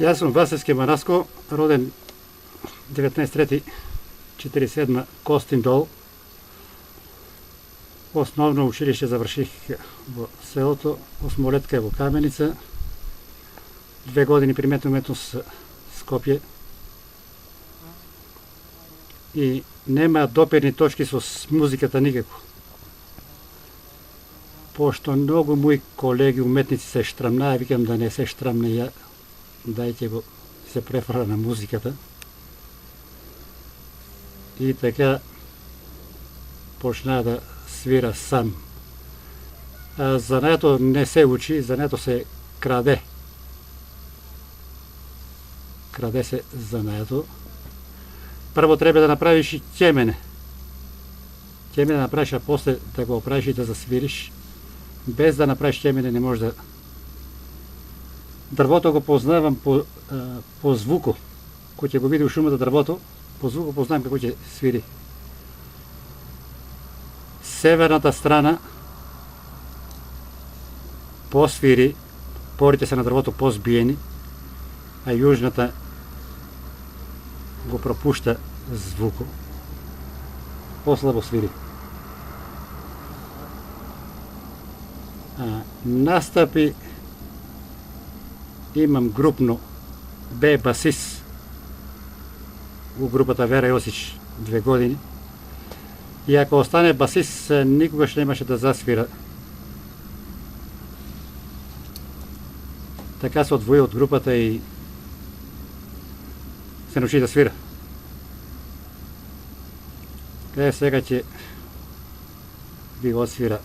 Аз съм Васевски Манаско, роден 19.3.47 Костин дол. Основно училище завърших в селото, осмолетка е во Каменица. 2 години приметно уметност Скопје. И нема допирни точки со музиката никако. Пошто многу мои колеги уметници се штрамнаа, викам да не се штрамне ја, дајте го се префра на музиката. И така почна да свира сам. Занаето не се учи, занаето се краде. Краде се занаето. Прво треба да направиш и ќемене. Ќемене да направиш, а после да го оправиш и да засвириш. Без да направиш ќемене не може да... Дрвото го познавам по звуку. Кој ќе го види у шумата дрвото, по звуку познавам како ќе свири. Северната страна посвири, порите се на дрвото позбиени, а јужната го пропушта звуку. Послабо свири. Настапи имам групно бе басис у групата Вера Јосич 2 години. И ако остане басис, никогаш немаше да засвира. Така се одвои од групата и се научи да свира. Каде сега ќе ви го освира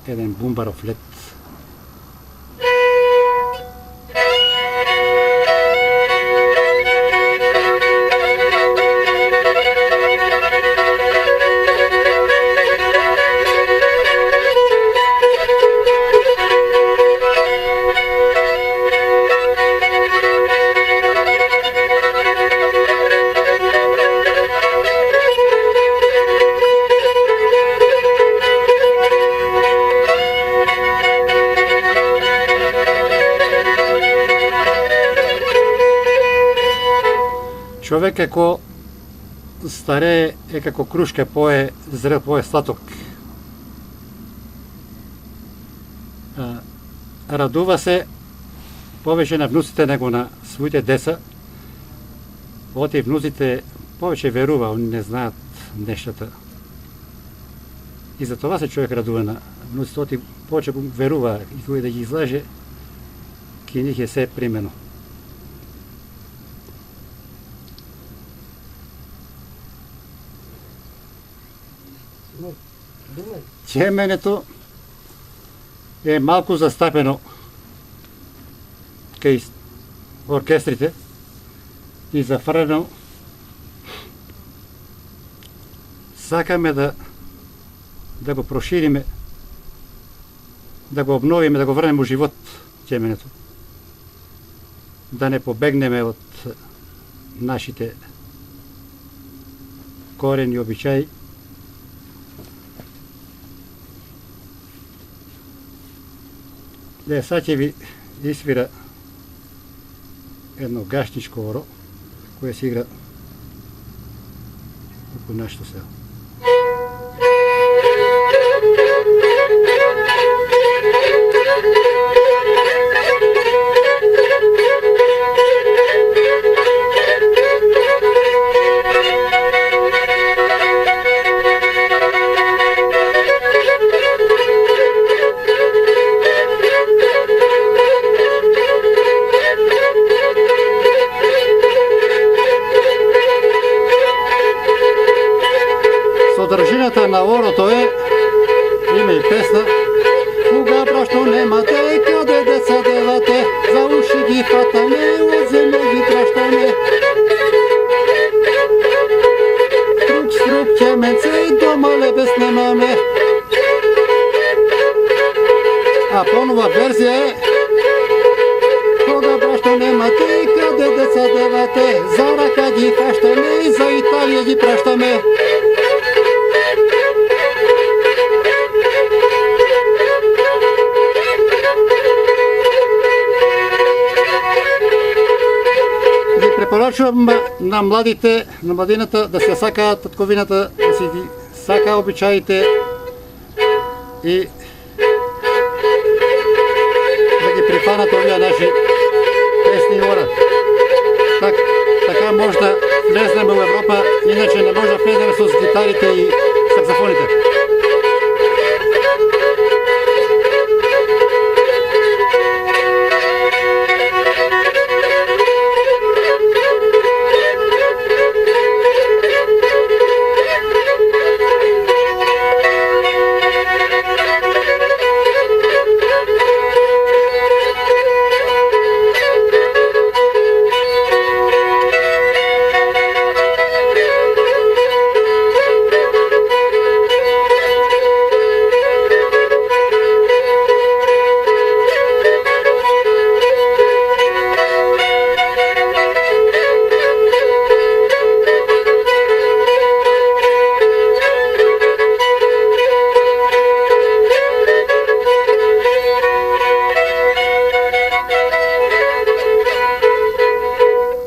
еден бумбаров лет. Човек како старее е како крушка, пое зрел, пое сладок. Радува се повеќе на внуците него на своите деца. Оти внуците повеќе верува, они не знаат нештата. И за това се човек радува на внуците, оти повеќе верува и кој да ги излаже, ки нив е се примено. Ќеменето е малку застапено кај оркестрите и зафрлено. Сакаме да го прошириме, да го обновиме, да го врнеме у живот ќеменето. Да не побегнеме од нашите корени и обичаи. Сега ќе ви isvira едно гаштичко оро, кое се игра околу нашето село. Содржината на орото е, има и песна: кога брашно немате, каде деца девате, за уши ги фатаме, од земја ги пращаме. Струк ќеменце, дома лебес немаме. А понова верзија е: кога брашно немате, каде деца девате, за рака ги фаштаме, за Италија ги пращаме. Препоръчвам на младите, на младината да се сакаат татковината, да си ги сака обичаите и да ги прифанат овие наши песни и ора. Така може да влезнем в Европа, иначе не може да влезнем с гитарите и саксофоните.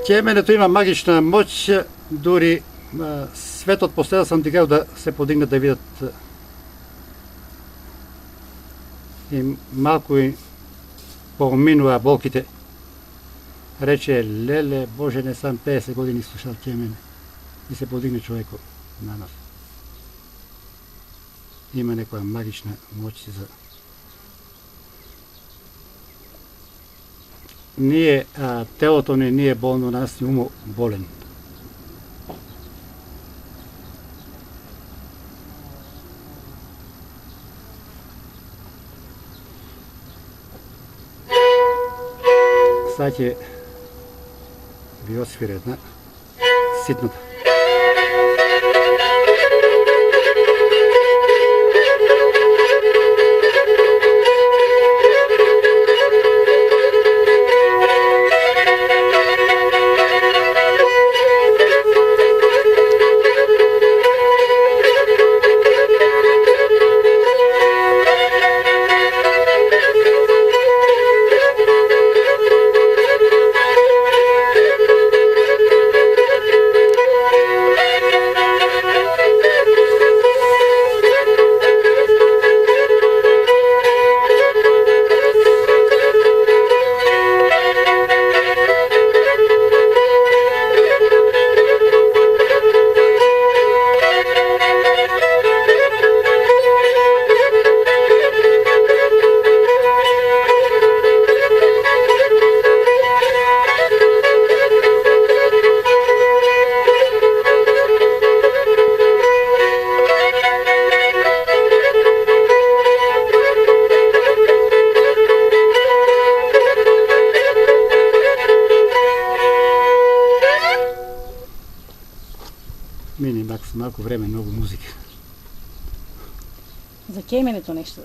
Чеменето има магична моć, дури светот последа сам дигал да се подигнат да видат и малко и поминува болките. Рече, леле, Боже, не сам 50 години слушал Чемене. И се подигне човеко на нас. Има некоја магична моć за ние, телото не е болно, нас ни умо болен. Sad će vi osvira jedna sitnuta. Мине малко време, много музика. За Чеменето нещо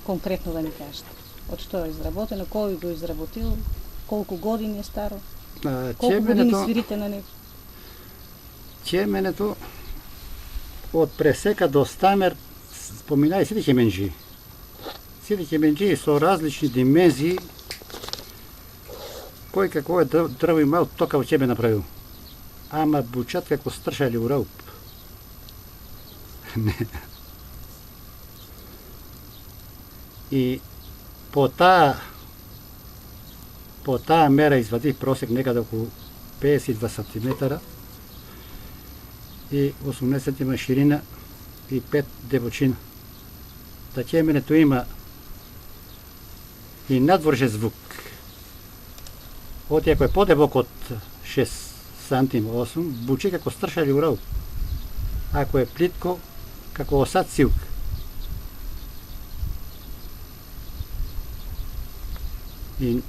конкретно да ни кажете. От що е изработено, кой го изработил, колко години е старо, колко години свирите на него? Чеменето от пресека до стамер споминае сите чеменджи. Сите чеменджи со различни димензии, кој какво е дрво имал, тока во чеме направил. Ама бучат како стршали у рауп. И по таа мера извадих просек некаде околу 52 см и 80 см ширина и 5 дебочина. Да чеменето има и надворже звук. Оти ако е подебок од 6 сантим 8, бучи како стршали у рауп. Ако е плитко, како осад силк. И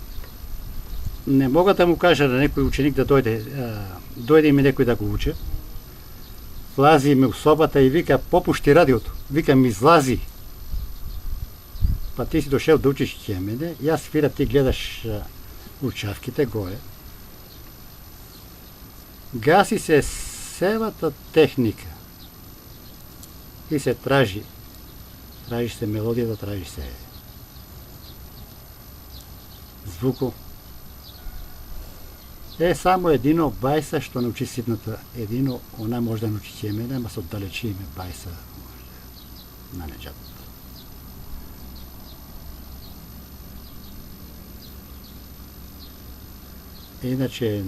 не мога да му кажа на некој ученик да дојде ми некој да го уче. Влази ми у собата и вика, попушти радиото. Вика, ми излази. Па ти си дошел да учиш Чемене, јас свира, ти гледаш учавките горе. Гаси се целата техника и се тражи. Тражи се мелодията, тражи се звуко. Само едино бајса што научи ситната, едино она може да научи ќе мене, ама со далечи име бајса на неđат. Иначе,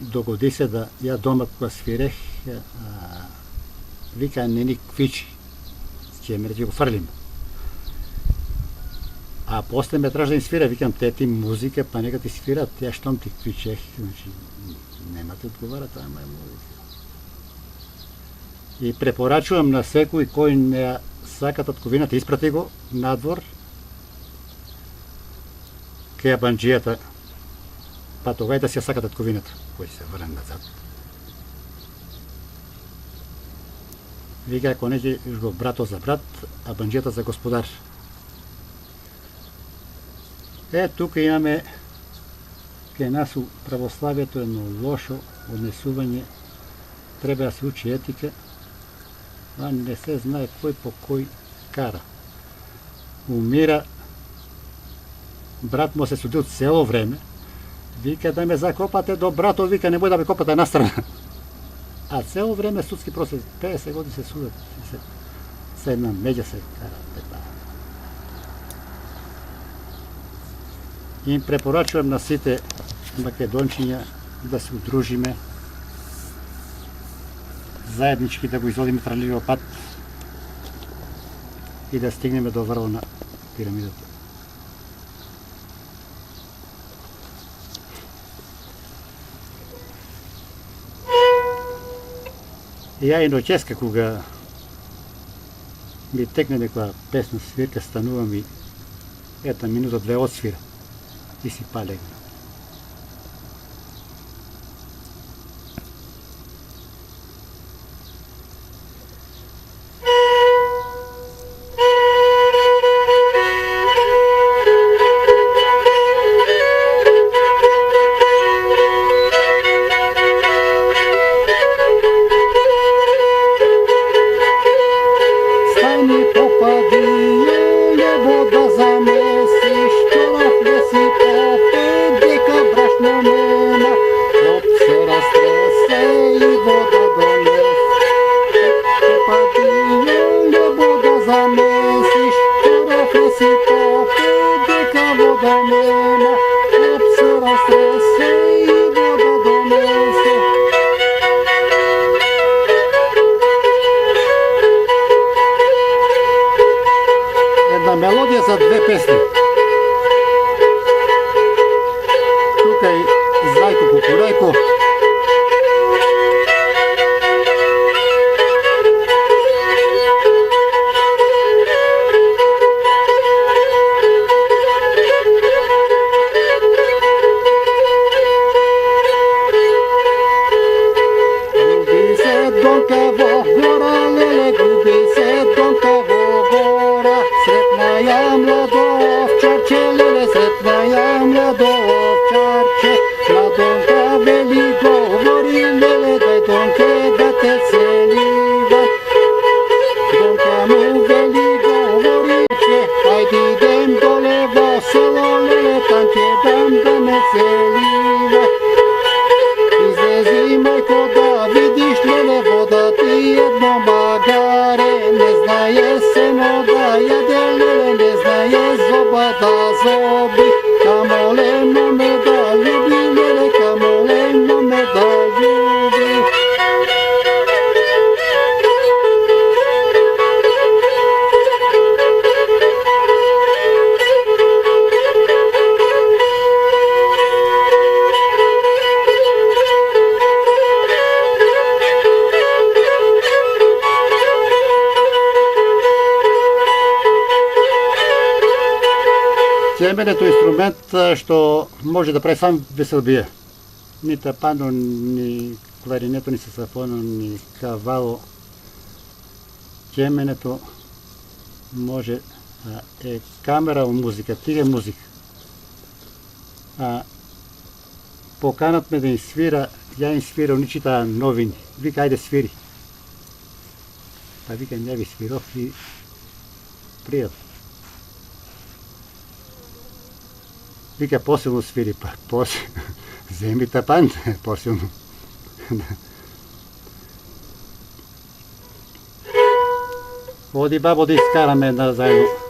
догоди се да ја дома кога свирех, вика не ни квичи, ќе мене ќе го фрлим. А после ме траж да им свира, викам, ти музика, па нека ти свират, ја штом ти квичех, значи, нема ти одговара, таа е музика. И препорачувам на секој кој не сака татковината, испрати го надвор, кај банџијата, па тогава да си ја сака татковината, кој се врне назад. Вика, ако не ќе го брато за брат, а банџијата за господар. Тука имаме кај нас у православието едно лошо однесување, треба да се учи етика, а не се знае кој по кој кара. Умира, брат му се судил цело време, вика да ме закопате до брато, вика немој да ме копате настрана. А цело време судски процес, 50 години се судат, се една меѓа се кара. Им препорачувам на сите македончиња да се удружиме, заеднички да го изводиме тралливиот пат и да стигнеме до врво на пирамидата. И ја и ноќеска кога ми текне некоја песна свирка, станувам и една минута, две одсвира и си палегна. Мелодија за две песни. Тука е Зајко Кукурајко. Губи се донка во гора, леле, губи се донка во гора. Сретна ја младо овчарче, леле, сретна ја младо овчарче. Младонка вели говори, леле, дај донке да те целивам. Донка му вели говори, ајде идем доле во село, леле, там ќе дам да ме целива. Излези, мајко, да видиш, леле, вода ти едно магаре, не знае сено да јаде, леле, не знае зоба да зоби. Камолено ме да љуби, леле, камолено ме да љуби. Цеменето е инструмент што може да прави сам веселбија. Ни тапано, ни кларинето, ни саксофоно, ни кавало. Цеменето може е камера у музика, тига музика. Поканат ме да им свира, ја им свира, они читаа новини. Вика, ајде свири. Па викам, ја ви свиров и пријатно. Vika posebno sviri, pa zemlji tapant, posebno. Odi babo da iskarame da zajedno.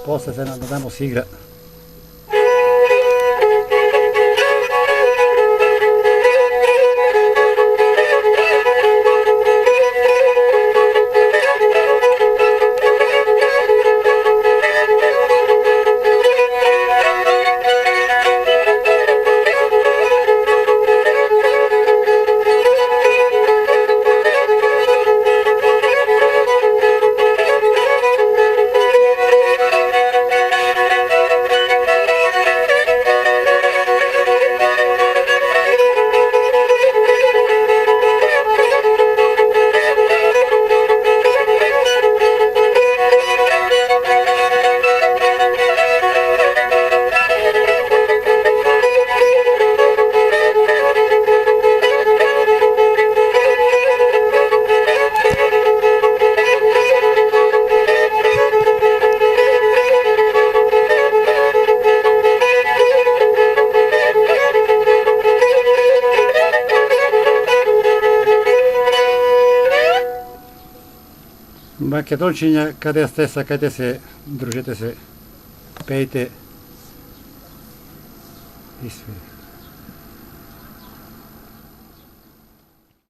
Posle se nadamo se igra. Македончиња, каде сте, сакате се, дружете се, пејте и свирите.